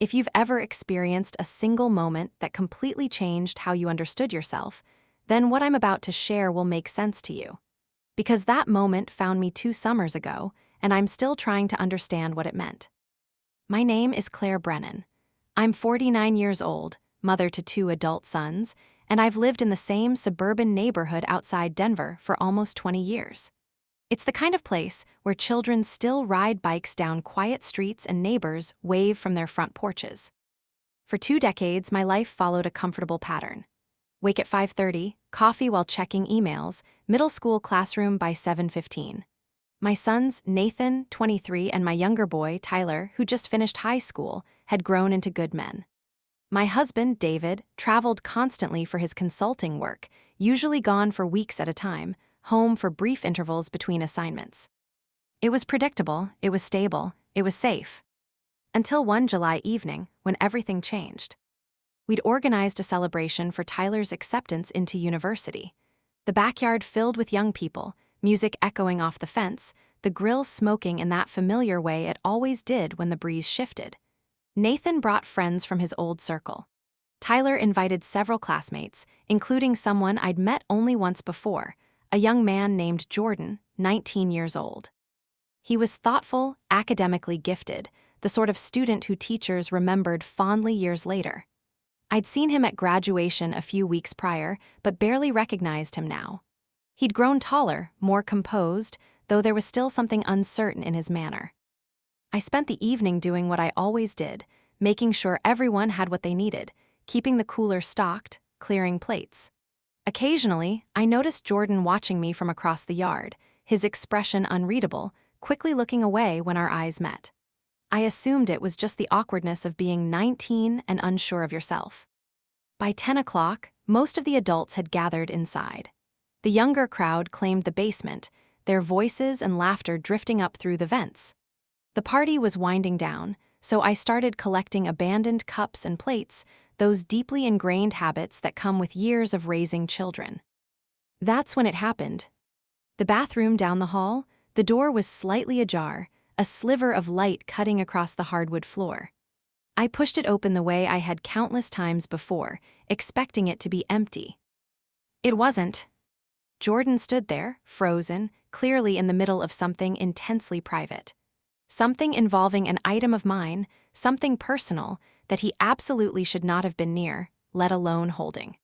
If you've ever experienced a single moment that completely changed how you understood yourself, then what I'm about to share will make sense to you. Because that moment found me 2 summers ago, and I'm still trying to understand what it meant. My name is Claire Brennan. I'm 49 years old, mother to 2 adult sons, and I've lived in the same suburban neighborhood outside Denver for almost 20 years. It's the kind of place where children still ride bikes down quiet streets and neighbors wave from their front porches. For 2 decades, my life followed a comfortable pattern. Wake at 5:30, coffee while checking emails, middle school classroom by 7:15. My sons, Nathan, 23, and my younger boy, Tyler, who just finished high school, had grown into good men. My husband, David, traveled constantly for his consulting work, usually gone for weeks at a time, home for brief intervals between assignments. It was predictable, it was stable, it was safe. Until one July evening, when everything changed. We'd organized a celebration for Tyler's acceptance into university. The backyard filled with young people, music echoing off the fence, the grill smoking in that familiar way it always did when the breeze shifted. Nathan brought friends from his old circle. Tyler invited several classmates, including someone I'd met only once before, a young man named Jordan, 19 years old. He was thoughtful, academically gifted, the sort of student who teachers remembered fondly years later. I'd seen him at graduation a few weeks prior, but barely recognized him now. He'd grown taller, more composed, though there was still something uncertain in his manner. I spent the evening doing what I always did, making sure everyone had what they needed, keeping the cooler stocked, clearing plates. Occasionally, I noticed Jordan watching me from across the yard, his expression unreadable, quickly looking away when our eyes met. I assumed it was just the awkwardness of being 19 and unsure of yourself. By 10 o'clock, most of the adults had gathered inside. The younger crowd claimed the basement, their voices and laughter drifting up through the vents. The party was winding down, so I started collecting abandoned cups and plates, those deeply ingrained habits that come with years of raising children. That's when it happened. The bathroom down the hall, the door was slightly ajar, a sliver of light cutting across the hardwood floor. I pushed it open the way I had countless times before, expecting it to be empty. It wasn't. Jordan stood there, frozen, clearly in the middle of something intensely private. Something involving an item of mine, something personal, that he absolutely should not have been near, let alone holding.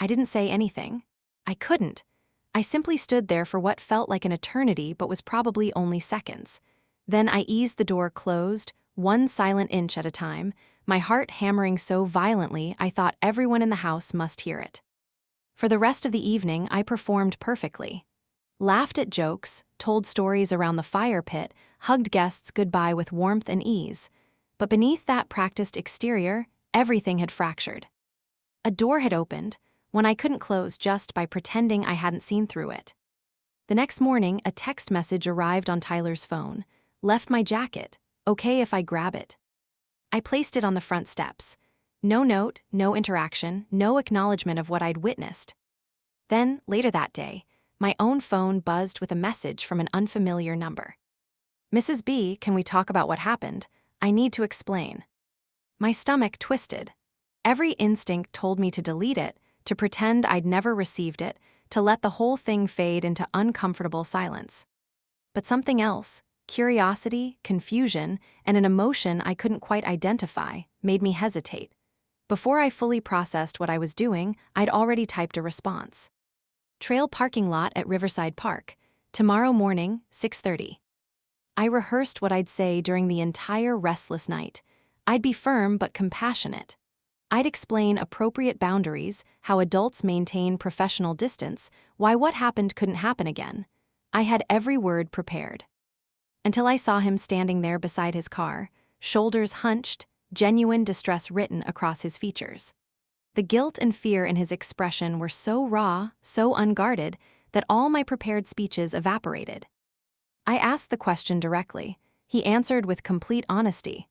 I didn't say anything. I couldn't. I simply stood there for what felt like an eternity but was probably only seconds. Then I eased the door closed, 1 silent inch at a time, my heart hammering so violently I thought everyone in the house must hear it. For the rest of the evening, I performed perfectly. Laughed at jokes, told stories around the fire pit, hugged guests goodbye with warmth and ease. But beneath that practiced exterior, everything had fractured. A door had opened, one I couldn't close just by pretending I hadn't seen through it. The next morning, a text message arrived on Tyler's phone. Left my jacket. Okay if I grab it. I placed it on the front steps. No note, no interaction, no acknowledgement of what I'd witnessed. Then, later that day, my own phone buzzed with a message from an unfamiliar number. Mrs. B, can we talk about what happened? I need to explain. My stomach twisted. Every instinct told me to delete it, to pretend I'd never received it, to let the whole thing fade into uncomfortable silence. But something else, curiosity, confusion, and an emotion I couldn't quite identify, made me hesitate. Before I fully processed what I was doing, I'd already typed a response. Trail parking lot at Riverside Park. Tomorrow morning, 6:30. I rehearsed what I'd say during the entire restless night. I'd be firm but compassionate. I'd explain appropriate boundaries, how adults maintain professional distance, why what happened couldn't happen again. I had every word prepared. Until I saw him standing there beside his car, shoulders hunched, genuine distress written across his features. The guilt and fear in his expression were so raw, so unguarded, that all my prepared speeches evaporated. I asked the question directly. He answered with complete honesty.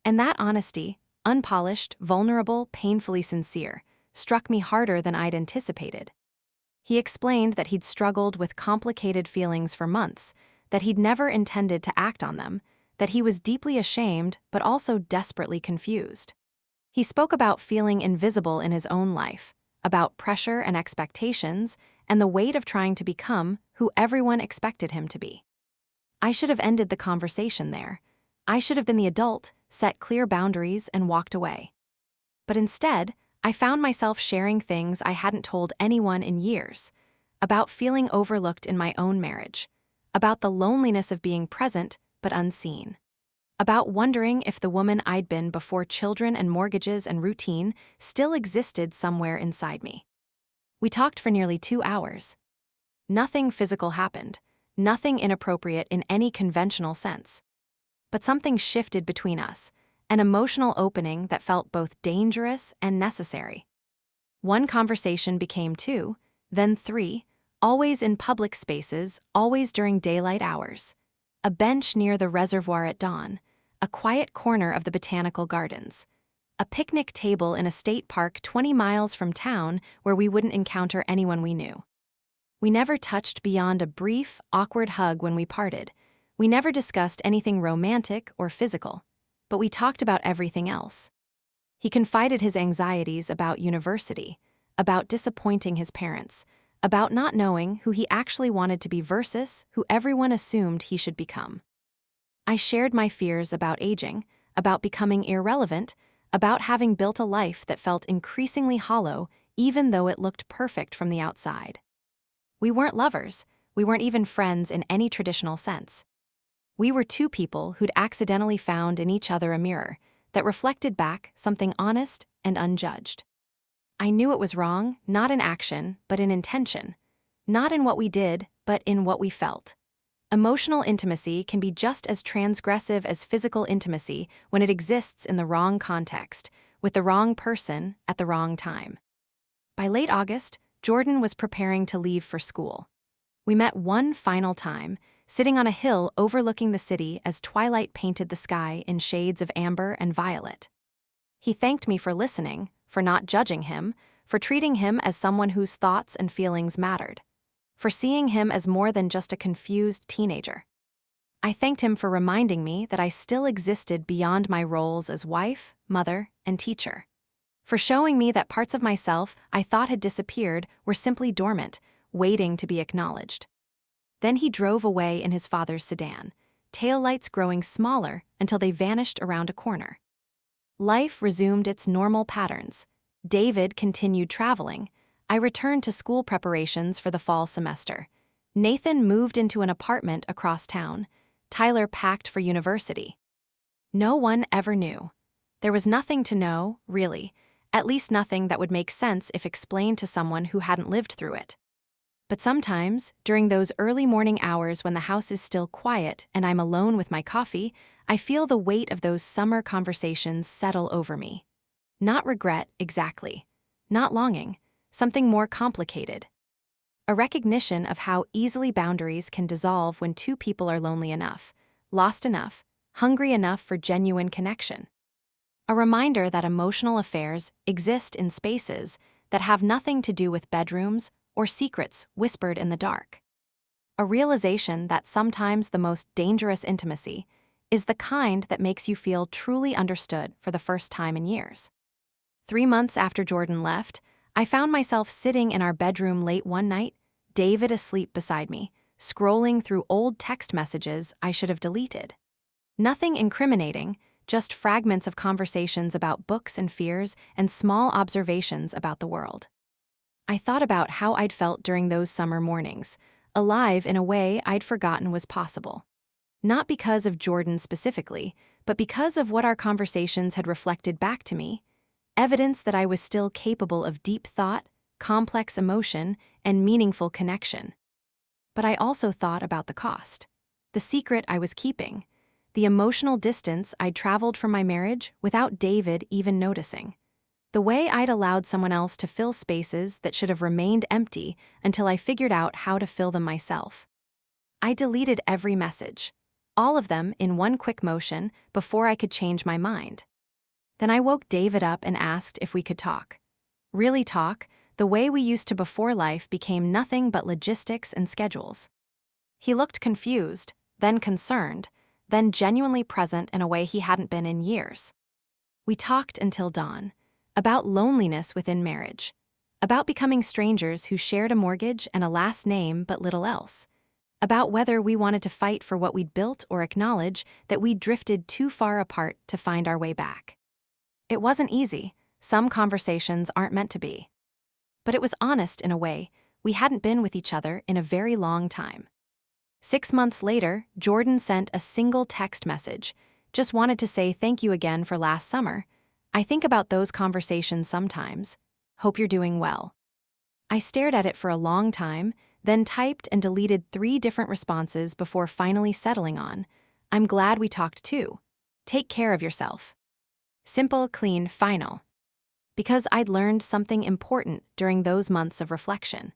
And that honesty, unpolished, vulnerable, painfully sincere, struck me harder than I'd anticipated. He explained that he'd struggled with complicated feelings for months, that he'd never intended to act on them, that he was deeply ashamed but also desperately confused. He spoke about feeling invisible in his own life, about pressure and expectations, and the weight of trying to become who everyone expected him to be. I should have ended the conversation there. I should have been the adult, set clear boundaries, and walked away. But instead, I found myself sharing things I hadn't told anyone in years, about feeling overlooked in my own marriage, about the loneliness of being present but unseen, about wondering if the woman I'd been before children and mortgages and routine still existed somewhere inside me. We talked for nearly 2 hours. Nothing physical happened, nothing inappropriate in any conventional sense. But something shifted between us, an emotional opening that felt both dangerous and necessary. One conversation became 2, then 3, always in public spaces, always during daylight hours. A bench near the reservoir at dawn, a quiet corner of the botanical gardens, a picnic table in a state park 20 miles from town where we wouldn't encounter anyone we knew. We never touched beyond a brief, awkward hug when we parted. We never discussed anything romantic or physical, but we talked about everything else. He confided his anxieties about university, about disappointing his parents, about not knowing who he actually wanted to be versus who everyone assumed he should become. I shared my fears about aging, about becoming irrelevant, about having built a life that felt increasingly hollow even though it looked perfect from the outside. We weren't lovers, we weren't even friends in any traditional sense. We were 2 people who'd accidentally found in each other a mirror that reflected back something honest and unjudged. I knew it was wrong, not in action, but in intention. Not in what we did, but in what we felt. Emotional intimacy can be just as transgressive as physical intimacy when it exists in the wrong context, with the wrong person at the wrong time. By late August, Jordan was preparing to leave for school. We met one final time, sitting on a hill overlooking the city as twilight painted the sky in shades of amber and violet. He thanked me for listening, for not judging him, for treating him as someone whose thoughts and feelings mattered, for seeing him as more than just a confused teenager. I thanked him for reminding me that I still existed beyond my roles as wife, mother, and teacher, for showing me that parts of myself I thought had disappeared were simply dormant, waiting to be acknowledged. Then he drove away in his father's sedan, taillights growing smaller until they vanished around a corner. Life resumed its normal patterns. David continued traveling. I returned to school preparations for the fall semester. Nathan moved into an apartment across town. Tyler packed for university. No one ever knew. There was nothing to know, really, at least nothing that would make sense if explained to someone who hadn't lived through it. But sometimes, during those early morning hours when the house is still quiet and I'm alone with my coffee, I feel the weight of those summer conversations settle over me. Not regret, exactly. Not longing. Something more complicated. A recognition of how easily boundaries can dissolve when 2 people are lonely enough, lost enough, hungry enough for genuine connection. A reminder that emotional affairs exist in spaces that have nothing to do with bedrooms or secrets whispered in the dark. A realization that sometimes the most dangerous intimacy is the kind that makes you feel truly understood for the first time in years. 3 months after Jordan left, I found myself sitting in our bedroom late one night, David asleep beside me, scrolling through old text messages I should have deleted. Nothing incriminating, just fragments of conversations about books and fears and small observations about the world. I thought about how I'd felt during those summer mornings, alive in a way I'd forgotten was possible. Not because of Jordan specifically, but because of what our conversations had reflected back to me, evidence that I was still capable of deep thought, complex emotion, and meaningful connection. But I also thought about the cost, the secret I was keeping, the emotional distance I'd traveled from my marriage without David even noticing. The way I'd allowed someone else to fill spaces that should have remained empty until I figured out how to fill them myself. I deleted every message, all of them in one quick motion before I could change my mind. Then I woke David up and asked if we could talk. Really talk, the way we used to before life became nothing but logistics and schedules. He looked confused, then concerned, then genuinely present in a way he hadn't been in years. We talked until dawn, about loneliness within marriage, about becoming strangers who shared a mortgage and a last name but little else, about whether we wanted to fight for what we'd built or acknowledge that we'd drifted too far apart to find our way back. It wasn't easy. Some conversations aren't meant to be. But it was honest in a way. We hadn't been with each other in a very long time. 6 months later, Jordan sent a single text message. Just wanted to say thank you again for last summer. I think about those conversations sometimes. Hope you're doing well. I stared at it for a long time, then typed and deleted 3 different responses before finally settling on, I'm glad we talked too. Take care of yourself. Simple, clean, final. Because I'd learned something important during those months of reflection.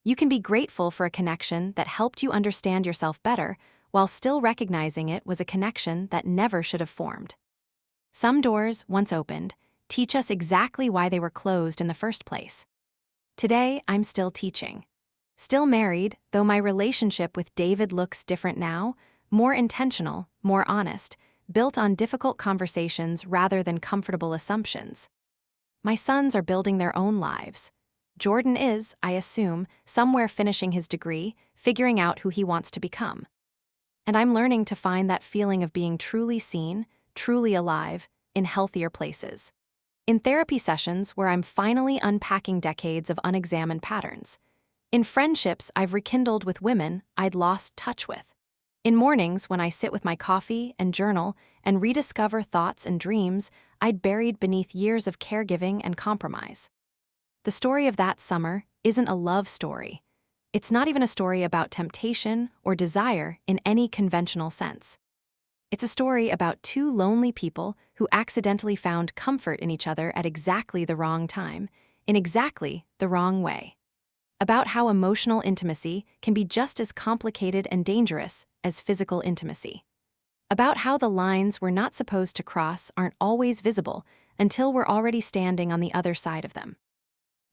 You can be grateful for a connection that helped you understand yourself better while still recognizing it was a connection that never should have formed. Some doors, once opened, teach us exactly why they were closed in the first place. Today, I'm still teaching. Still married, though my relationship with David looks different now, more intentional, more honest, built on difficult conversations rather than comfortable assumptions. My sons are building their own lives. Jordan is, I assume, somewhere finishing his degree, figuring out who he wants to become. And I'm learning to find that feeling of being truly seen, truly alive, in healthier places. In therapy sessions where I'm finally unpacking decades of unexamined patterns. In friendships I've rekindled with women I'd lost touch with. In mornings when I sit with my coffee and journal and rediscover thoughts and dreams I'd buried beneath years of caregiving and compromise. The story of that summer isn't a love story. It's not even a story about temptation or desire in any conventional sense. It's a story about 2 lonely people who accidentally found comfort in each other at exactly the wrong time, in exactly the wrong way. About how emotional intimacy can be just as complicated and dangerous as physical intimacy. About how the lines we're not supposed to cross aren't always visible until we're already standing on the other side of them.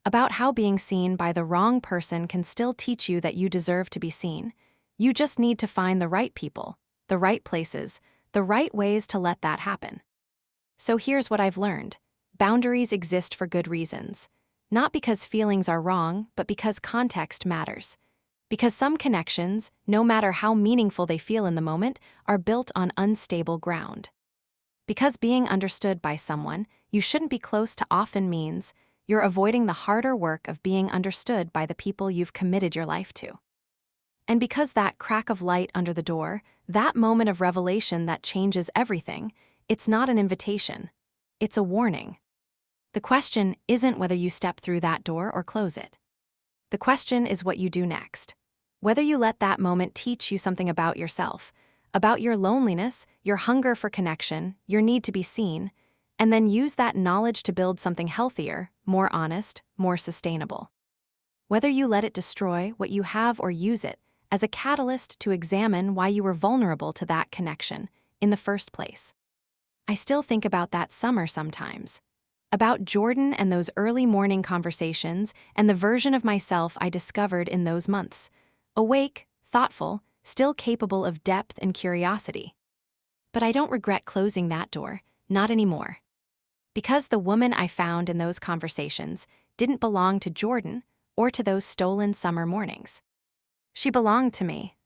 About how being seen by the wrong person can still teach you that you deserve to be seen. You just need to find the right people, the right places, the right ways to let that happen. So here's what I've learned. Boundaries exist for good reasons. Not because feelings are wrong, but because context matters. Because some connections, no matter how meaningful they feel in the moment, are built on unstable ground. Because being understood by someone you shouldn't be close to often means you're avoiding the harder work of being understood by the people you've committed your life to. And because that crack of light under the door, that moment of revelation that changes everything, it's not an invitation. It's a warning. The question isn't whether you step through that door or close it. The question is what you do next. Whether you let that moment teach you something about yourself, about your loneliness, your hunger for connection, your need to be seen, and then use that knowledge to build something healthier, more honest, more sustainable. Whether you let it destroy what you have or use it as a catalyst to examine why you were vulnerable to that connection in the first place. I still think about that summer sometimes. About Jordan and those early morning conversations and the version of myself I discovered in those months. Awake, thoughtful, still capable of depth and curiosity. But I don't regret closing that door, not anymore. Because the woman I found in those conversations didn't belong to Jordan or to those stolen summer mornings. She belonged to me.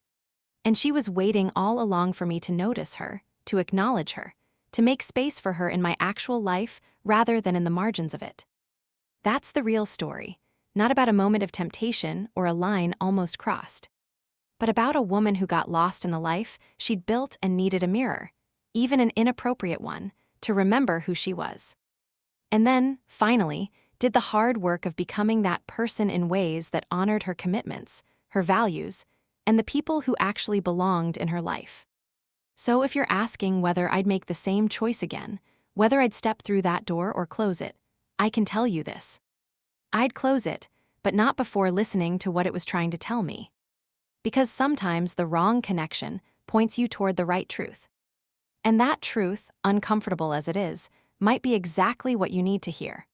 And she was waiting all along for me to notice her, to acknowledge her, to make space for her in my actual life rather than in the margins of it. That's the real story, not about a moment of temptation or a line almost crossed, but about a woman who got lost in the life she'd built and needed a mirror, even an inappropriate one, to remember who she was. And then, finally, did the hard work of becoming that person in ways that honored her commitments, her values, and the people who actually belonged in her life. So if you're asking whether I'd make the same choice again, whether I'd step through that door or close it, I can tell you this. I'd close it, but not before listening to what it was trying to tell me. Because sometimes the wrong connection points you toward the right truth. And that truth, uncomfortable as it is, might be exactly what you need to hear.